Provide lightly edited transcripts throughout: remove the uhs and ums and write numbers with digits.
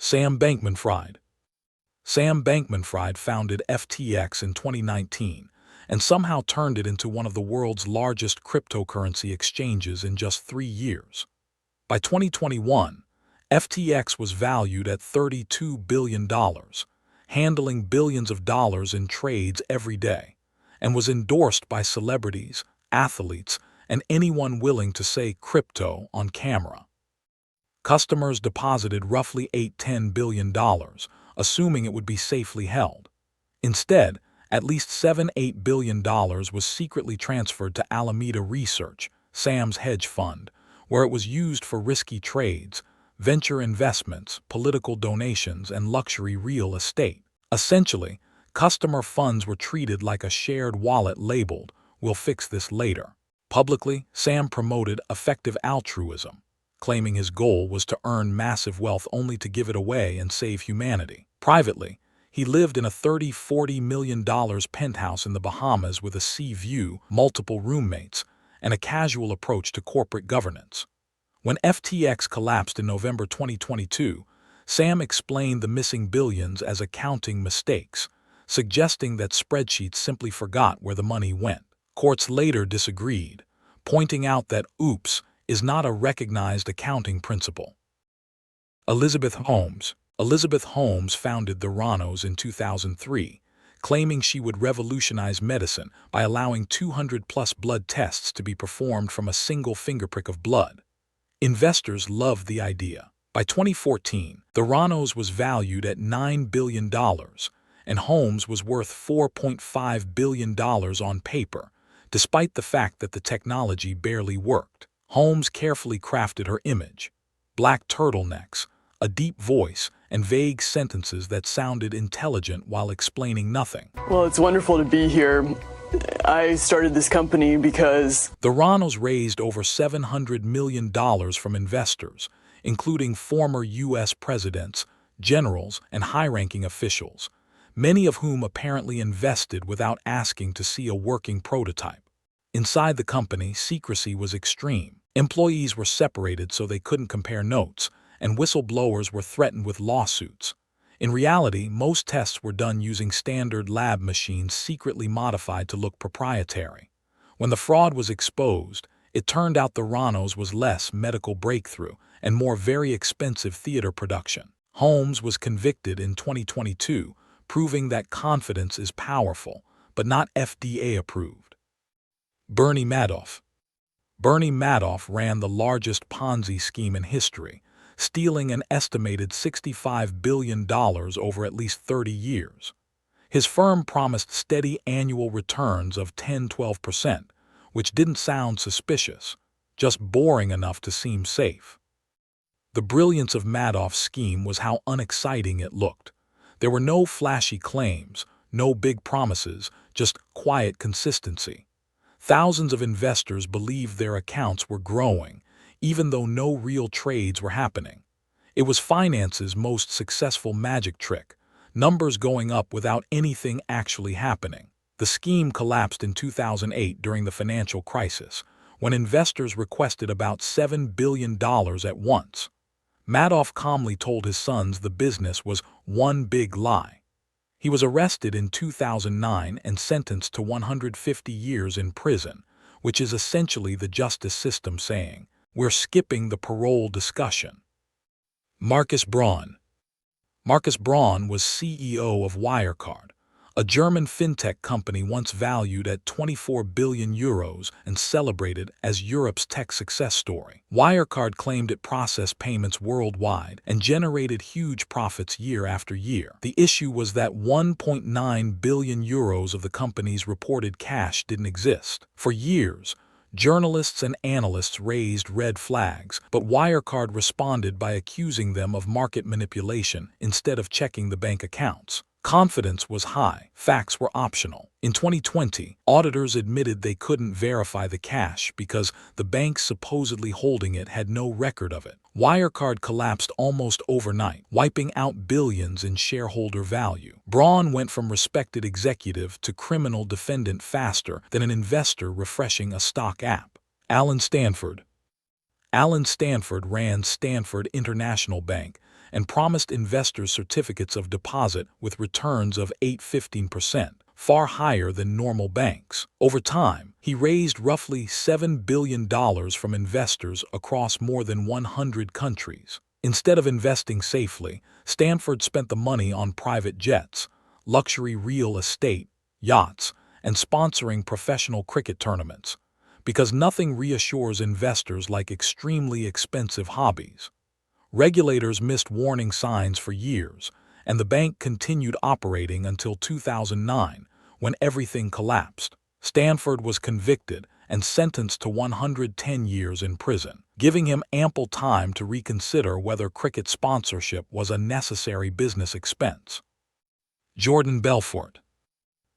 Sam Bankman-Fried. Sam Bankman-Fried founded FTX in 2019 and somehow turned it into one of the world's largest cryptocurrency exchanges in just 3 years. By 2021, FTX was valued at $32 billion, handling billions of dollars in trades every day, and was endorsed by celebrities, athletes, and anyone willing to say crypto on camera. Customers deposited roughly $10 billion, assuming it would be safely held. Instead, at least $8 billion was secretly transferred to Alameda Research, Sam's hedge fund, where it was used for risky trades, venture investments, political donations, and luxury real estate. Essentially, customer funds were treated like a shared wallet labeled, "We'll fix this later." Publicly, Sam promoted effective altruism, claiming his goal was to earn massive wealth only to give it away and save humanity. Privately, he lived in a $40 million penthouse in the Bahamas with a sea view, multiple roommates, and a casual approach to corporate governance. When FTX collapsed in November 2022, Sam explained the missing billions as accounting mistakes, suggesting that spreadsheets simply forgot where the money went. Courts later disagreed, pointing out that oops is not a recognized accounting principle. Elizabeth Holmes. Elizabeth Holmes founded Theranos in 2003, claiming she would revolutionize medicine by allowing 200+ blood tests to be performed from a single finger prick of blood. Investors loved the idea. By 2014, Theranos was valued at $9 billion, and Holmes was worth $4.5 billion on paper, despite the fact that the technology barely worked. Holmes carefully crafted her image: black turtlenecks, a deep voice, and vague sentences that sounded intelligent while explaining nothing. Well, it's wonderful to be here. I started this company because Theranos raised over $700 million from investors, including former U.S. presidents, generals, and high-ranking officials, many of whom apparently invested without asking to see a working prototype. Inside the company, secrecy was extreme. Employees were separated so they couldn't compare notes, and whistleblowers were threatened with lawsuits. In reality, most tests were done using standard lab machines secretly modified to look proprietary. When the fraud was exposed, it turned out Theranos was less medical breakthrough and more very expensive theater production. Holmes was convicted in 2022, proving that confidence is powerful, but not FDA approved. Bernie Madoff. Bernie Madoff ran the largest Ponzi scheme in history, stealing an estimated $65 billion over at least 30 years. His firm promised steady annual returns of 10–12%, which didn't sound suspicious, just boring enough to seem safe. The brilliance of Madoff's scheme was how unexciting it looked. There were no flashy claims, no big promises, just quiet consistency. Thousands of investors believed their accounts were growing, even though no real trades were happening. It was finance's most successful magic trick, numbers going up without anything actually happening. The scheme collapsed in 2008 during the financial crisis, when investors requested about $7 billion at once. Madoff calmly told his sons the business was one big lie. He was arrested in 2009 and sentenced to 150 years in prison, which is essentially the justice system saying, "We're skipping the parole discussion." Markus Braun. Markus Braun was CEO of Wirecard, a German fintech company once valued at €24 billion and celebrated as Europe's tech success story. Wirecard claimed it processed payments worldwide and generated huge profits year after year. The issue was that €1.9 billion of the company's reported cash didn't exist. For years, journalists and analysts raised red flags, but Wirecard responded by accusing them of market manipulation instead of checking the bank accounts. Confidence was high, facts were optional. In 2020, auditors admitted they couldn't verify the cash because the bank supposedly holding it had no record of it. Wirecard collapsed almost overnight, wiping out billions in shareholder value. Braun went from respected executive to criminal defendant faster than an investor refreshing a stock app. Stanford. Stanford ran Stanford International Bank and promised investors certificates of deposit with returns of 8–15%, far higher than normal banks. Over time, he raised roughly $7 billion from investors across more than 100 countries. Instead of investing safely, Stanford spent the money on private jets, luxury real estate, yachts, and sponsoring professional cricket tournaments, because nothing reassures investors like extremely expensive hobbies. Regulators missed warning signs for years, and the bank continued operating until 2009, when everything collapsed. Stanford was convicted and sentenced to 110 years in prison, giving him ample time to reconsider whether cricket sponsorship was a necessary business expense. Jordan Belfort.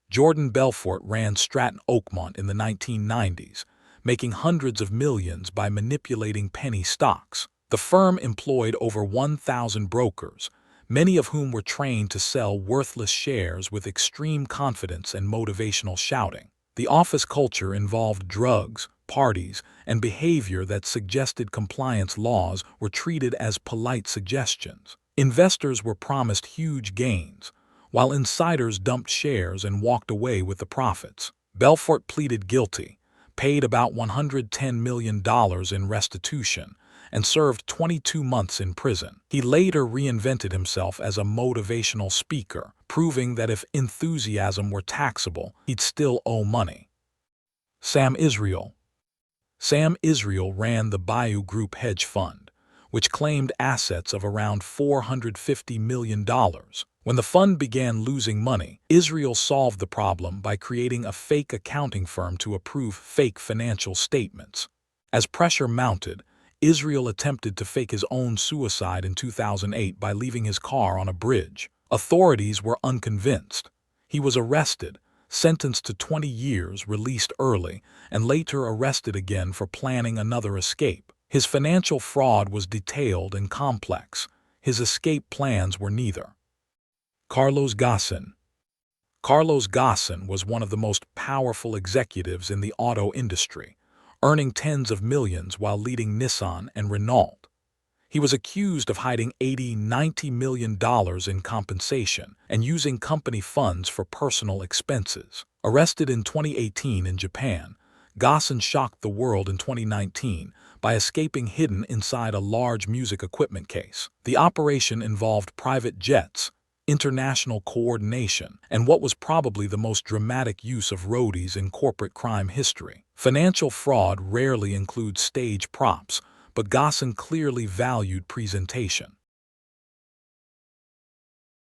Jordan Belfort ran Stratton Oakmont in the 1990s, making hundreds of millions by manipulating penny stocks. The firm employed over 1,000 brokers, many of whom were trained to sell worthless shares with extreme confidence and motivational shouting. The office culture involved drugs, parties, and behavior that suggested compliance laws were treated as polite suggestions. Investors were promised huge gains, while insiders dumped shares and walked away with the profits. Belfort pleaded guilty, paid about $110 million in restitution, and served 22 months in prison. He later reinvented himself as a motivational speaker, proving that if enthusiasm were taxable, he'd still owe money. Sam Israel. Sam Israel ran the Bayou Group hedge fund, which claimed assets of around $450 million. When the fund began losing money, Israel solved the problem by creating a fake accounting firm to approve fake financial statements. As pressure mounted, Israel attempted to fake his own suicide in 2008 by leaving his car on a bridge. Authorities were unconvinced. He was arrested, sentenced to 20 years, released early, and later arrested again for planning another escape. His financial fraud was detailed and complex. His escape plans were neither. Carlos Ghosn. Carlos Ghosn was one of the most powerful executives in the auto industry, earning tens of millions while leading Nissan and Renault. He was accused of hiding $80–90 million in compensation and using company funds for personal expenses. Arrested in 2018 in Japan, Ghosn shocked the world in 2019 by escaping hidden inside a large music equipment case. The operation involved private jets, international coordination, and what was probably the most dramatic use of roadies in corporate crime history. Financial fraud rarely includes stage props, but Ghosn clearly valued presentation.